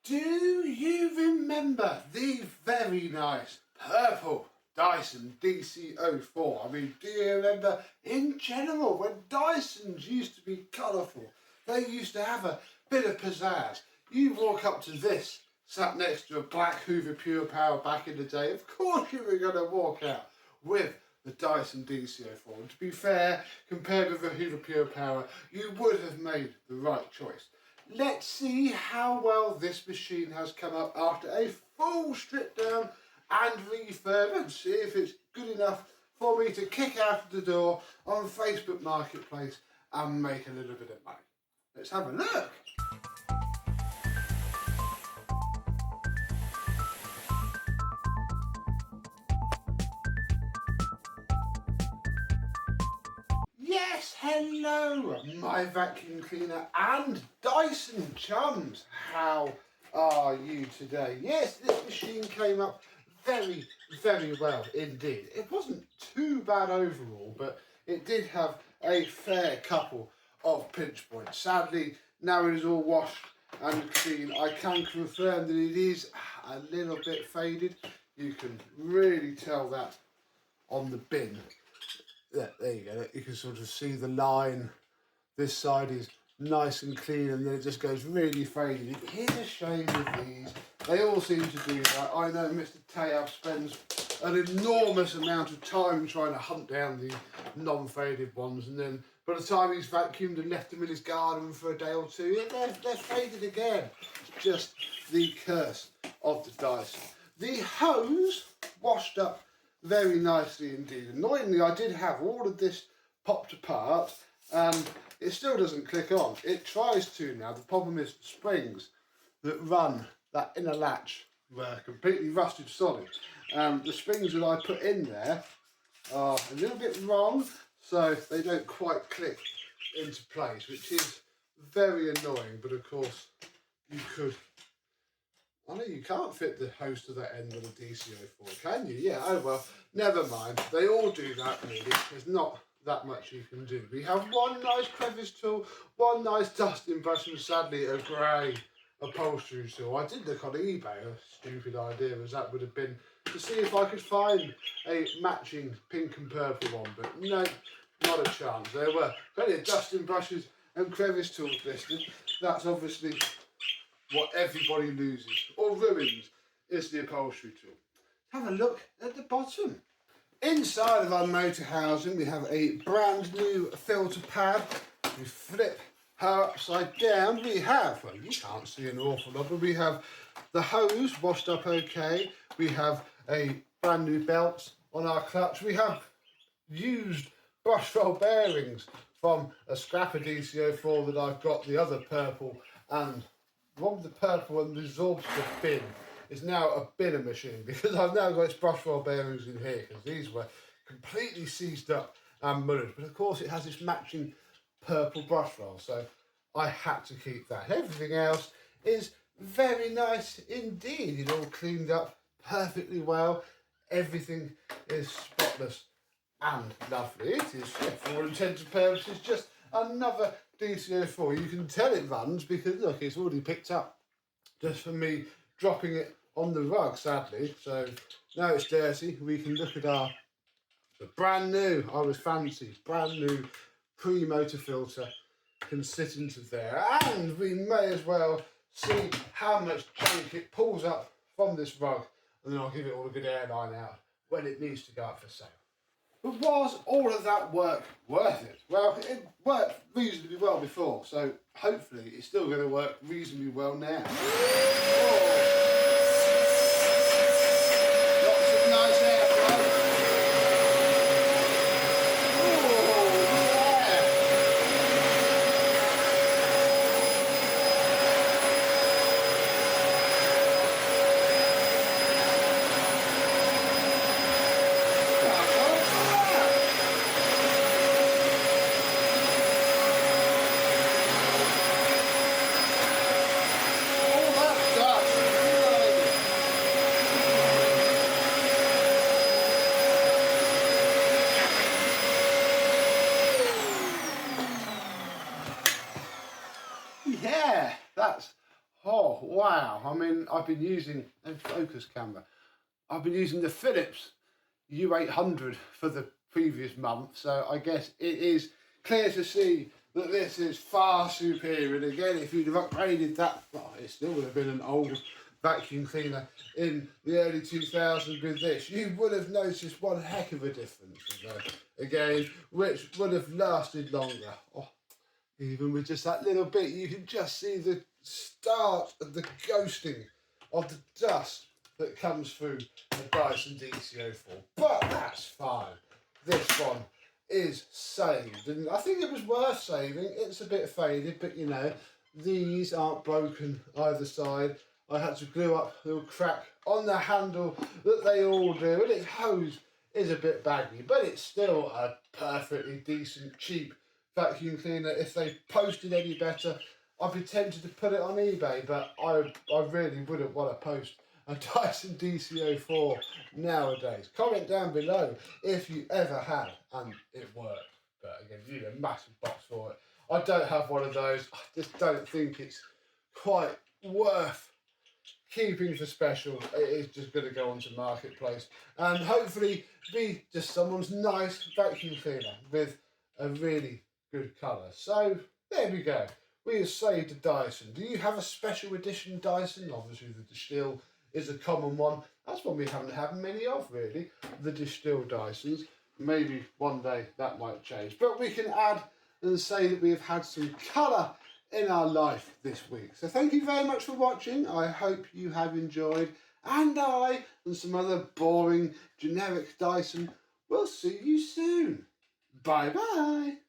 Do you remember the very nice purple Dyson DC04? I mean, do you remember in general when Dysons used to be colourful? They used to have a bit of pizzazz. You walk up to this, sat next to a black Hoover Pure Power back in the day, of course you were going to walk out with the Dyson DC04. And to be fair, compared with the Hoover Pure Power, you would have made the right choice. Let's see how well this machine has come up after a full strip down and refurb, and see if it's good enough for me to kick out of the door on Facebook Marketplace and make a little bit of money. Let's have a look. Yes, hello, my vacuum cleaner and Dyson chums. How are you today? Yes, this machine came up very, very well indeed. It wasn't too bad overall, but it did have a fair couple of pinch points. Sadly, now it is all washed and clean, I can confirm that it is a little bit faded. You can really tell that on the bin. There you go, you can sort of see the line. This side is nice and clean and then it just goes really faded. It is a shame with these. They all seem to do that. I know Mr. Tayab spends an enormous amount of time trying to hunt down the non-faded ones, and then by the time he's vacuumed and left them in his garden for a day or two, they're faded again. Just the curse of the Dyson. The hose washed up very nicely indeed. Annoyingly, I did have all of this popped apart and it still doesn't click on. It tries to now. The problem is the springs that run that inner latch were completely rusted solid. The springs that I put in there are a little bit wrong, so they don't quite click into place, which is very annoying. But of course, you could. I know you can't fit the hose to that end of the DC04, can you? Yeah, oh well, never mind. They all do that really. There's not that much you can do. We have one nice crevice tool, one nice dusting brush, and sadly a grey upholstery tool. I did look on eBay, a stupid idea as that would have been, to see if I could find a matching pink and purple one, but no, not a chance. There were plenty of dusting brushes and crevice tools listed. That's obviously what everybody loses or ruins, is the upholstery tool. Have a look at the bottom. Inside of our motor housing we have a brand new filter pad. We flip her upside down. We have, well, you can't see an awful lot, but we have the hose washed up okay. We have a brand new belt on our clutch. We have used brush roll bearings from a scrapper DC04 that I've got, the other purple, and one with the purple and the absorptive bin is now a binner machine, because I've now got its brush roll bearings in here, because these were completely seized up and mullered. But of course it has this matching purple brush roll, so I had to keep that. Everything else is very nice indeed. It all cleaned up perfectly well. Everything is spotless and lovely. It is, for all intents and purposes, just another DC04. You can tell it runs because look, it's already picked up just from me dropping it on the rug, sadly. So now it's dirty. We can look at the brand new, I was fancy, brand new pre-motor filter can sit into there, and we may as well see how much junk it pulls up from this rug, and then I'll give it all a good airline out when it needs to go up for sale. But was all of that work worth it? Well, it worked reasonably well before, so hopefully it's still going to work reasonably well now. Oh. Lots of nice airflow. All that dust I mean, I've been using a focus camera. I've been using the Philips U800 for the previous month, so I guess it is clear to see that this is far superior. And again, if you'd have upgraded that, well, it still would have been an old vacuum cleaner in the early 2000s with this. You would have noticed one heck of a difference, again, which would have lasted longer. Oh, even with just that little bit, you can just see the start of the ghosting of the dust that comes through the Dyson DC04. But that's fine. This one is saved, and I think it was worth saving. It's a bit faded, but you know, these aren't broken either side. I had to glue up a little crack on the handle that they all do, and its hose is a bit baggy, but it's still a perfectly decent, cheap vacuum cleaner. If they posted any better, I'd be tempted to put it on eBay, but I really wouldn't want to post a Dyson DC04 nowadays. Comment down below if you ever had and it worked. But again, you need a massive box for it. I don't have one of those. I just don't think it's quite worth keeping for special. It is just going to go onto Marketplace and hopefully be just someone's nice vacuum cleaner with a really good colour. So there we go. We have saved a Dyson. Do you have a special edition Dyson? Obviously the Distill is a common one. That's one we haven't had many of, really, the Distill Dysons. Maybe one day that might change. But we can add and say that we have had some colour in our life this week. So thank you very much for watching. I hope you have enjoyed. And I and some other boring generic Dyson will see you soon. Bye bye.